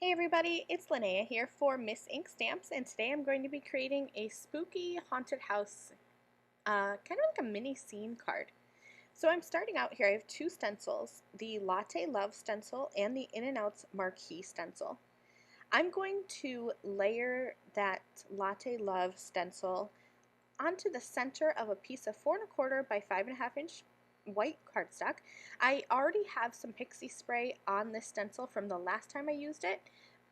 Hey everybody, it's Linnea here for Miss Ink Stamps, and today I'm going to be creating a spooky haunted house, kind of like a mini scene card. So I'm starting out here. I have two stencils, the Latte Love stencil and the In n Outs Marquee stencil. I'm going to layer that Latte Love stencil onto the center of a piece of 4¼ by 5½ inch white cardstock. I already have some pixie spray on this stencil from the last time I used it,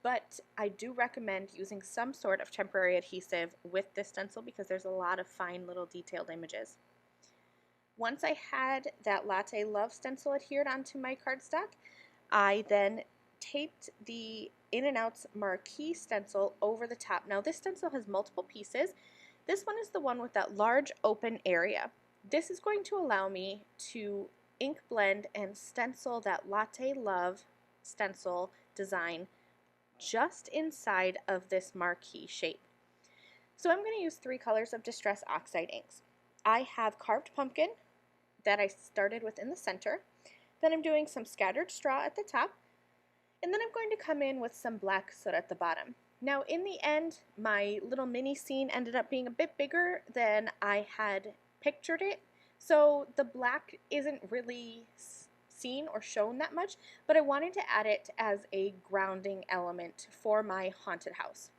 but I do recommend using some sort of temporary adhesive with this stencil because there's a lot of fine little detailed images. Once I had that Latte Love stencil adhered onto my cardstock, I then taped the In n Outs Marquee stencil over the top. Now this stencil has multiple pieces. This one is the one with that large open area. This is going to allow me to ink blend and stencil that Latte Love stencil design just inside of this marquee shape. So I'm going to use 3 colors of Distress Oxide inks. I have Carved Pumpkin that I started with in the center. Then I'm doing some Scattered Straw at the top. And then I'm going to come in with some Black Soot at the bottom. Now in the end, my little mini scene ended up being a bit bigger than I had pictured it. So the black isn't really seen or shown that much, but I wanted to add it as a grounding element for my haunted house.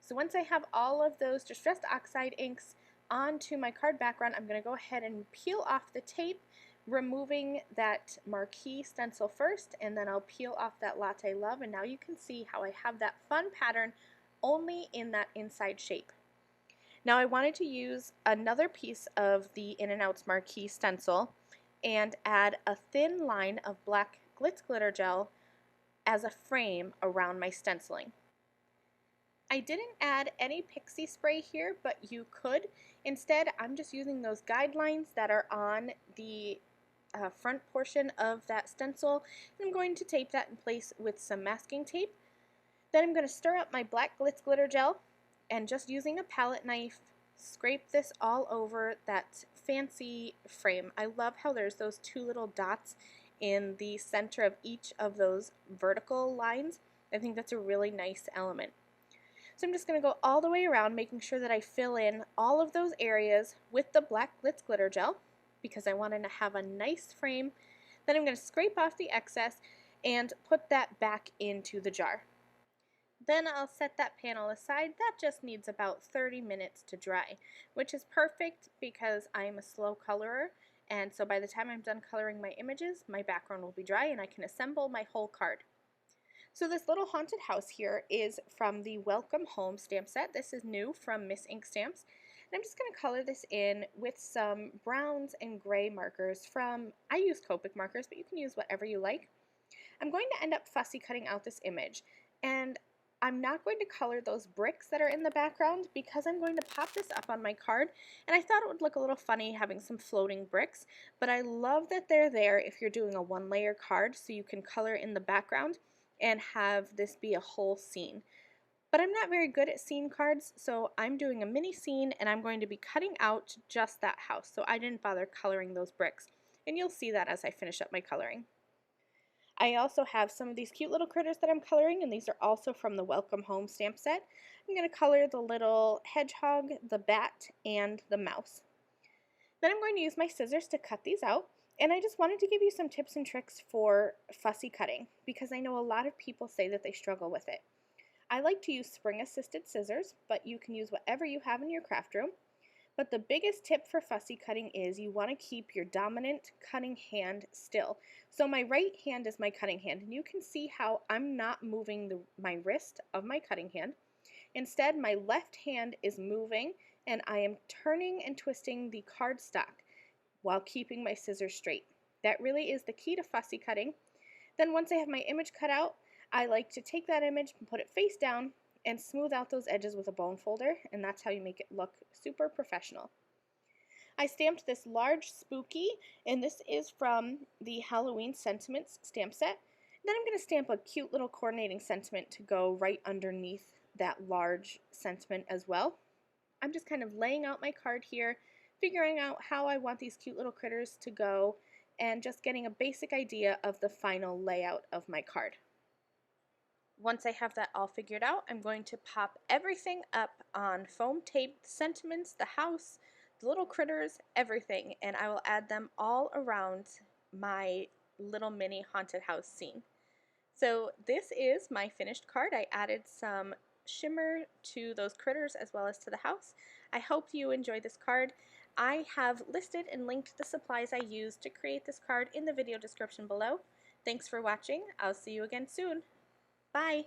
So once I have all of those Distressed Oxide inks onto my card background, I'm going to go ahead and peel off the tape, removing that marquee stencil first, and then I'll peel off that Latte Love, and now you can see how I have that fun pattern only in that inside shape. Now I wanted to use another piece of the In n Outs Marquee stencil and add a thin line of black glitz glitter gel as a frame around my stenciling. I didn't add any pixie spray here, but you could. Instead, I'm just using those guidelines that are on the front portion of that stencil, and I'm going to tape that in place with some masking tape. Then I'm going to stir up my black glitz glitter gel, and just using a palette knife, scrape this all over that fancy frame. I love how there's those 2 little dots in the center of each of those vertical lines. I think that's a really nice element. So I'm just going to go all the way around, making sure that I fill in all of those areas with the black glitz glitter gel because I wanted to have a nice frame. Then I'm going to scrape off the excess and put that back into the jar. Then I'll set that panel aside. That just needs about 30 minutes to dry, which is perfect because I'm a slow colorer, and so by the time I'm done coloring my images, my background will be dry and I can assemble my whole card. So this little haunted house here is from the Welcome Home stamp set. This is new from Miss Ink Stamps. And I'm just going to color this in with some browns and gray markers from, I use Copic markers, but you can use whatever you like. I'm going to end up fussy cutting out this image. And I'm not going to color those bricks that are in the background because I'm going to pop this up on my card, and I thought it would look a little funny having some floating bricks, but I love that they're there if you're doing a 1-layer card so you can color in the background and have this be a whole scene. But I'm not very good at scene cards, so I'm doing a mini scene and I'm going to be cutting out just that house, so I didn't bother coloring those bricks, and you'll see that as I finish up my coloring. I also have some of these cute little critters that I'm coloring, and these are also from the Welcome Home stamp set. I'm going to color the little hedgehog, the bat, and the mouse. Then I'm going to use my scissors to cut these out, and I just wanted to give you some tips and tricks for fussy cutting because I know a lot of people say that they struggle with it. I like to use spring-assisted scissors, but you can use whatever you have in your craft room. But the biggest tip for fussy cutting is you want to keep your dominant cutting hand still. So my right hand is my cutting hand, and you can see how I'm not moving my wrist of my cutting hand. Instead, my left hand is moving, and I am turning and twisting the cardstock while keeping my scissors straight. That really is the key to fussy cutting. Then once I have my image cut out, I like to take that image and put it face down and smooth out those edges with a bone folder, and that's how you make it look super professional. I stamped this large spooky, and this is from the Halloween Sentiments stamp set. Then I'm going to stamp a cute little coordinating sentiment to go right underneath that large sentiment as well. I'm just kind of laying out my card here, figuring out how I want these cute little critters to go, and just getting a basic idea of the final layout of my card. Once I have that all figured out, I'm going to pop everything up on foam tape, the sentiments, the house, the little critters, everything, and I will add them all around my little mini haunted house scene. So this is my finished card. I added some shimmer to those critters as well as to the house. I hope you enjoyed this card. I have listed and linked the supplies I used to create this card in the video description below. Thanks for watching. I'll see you again soon. Bye!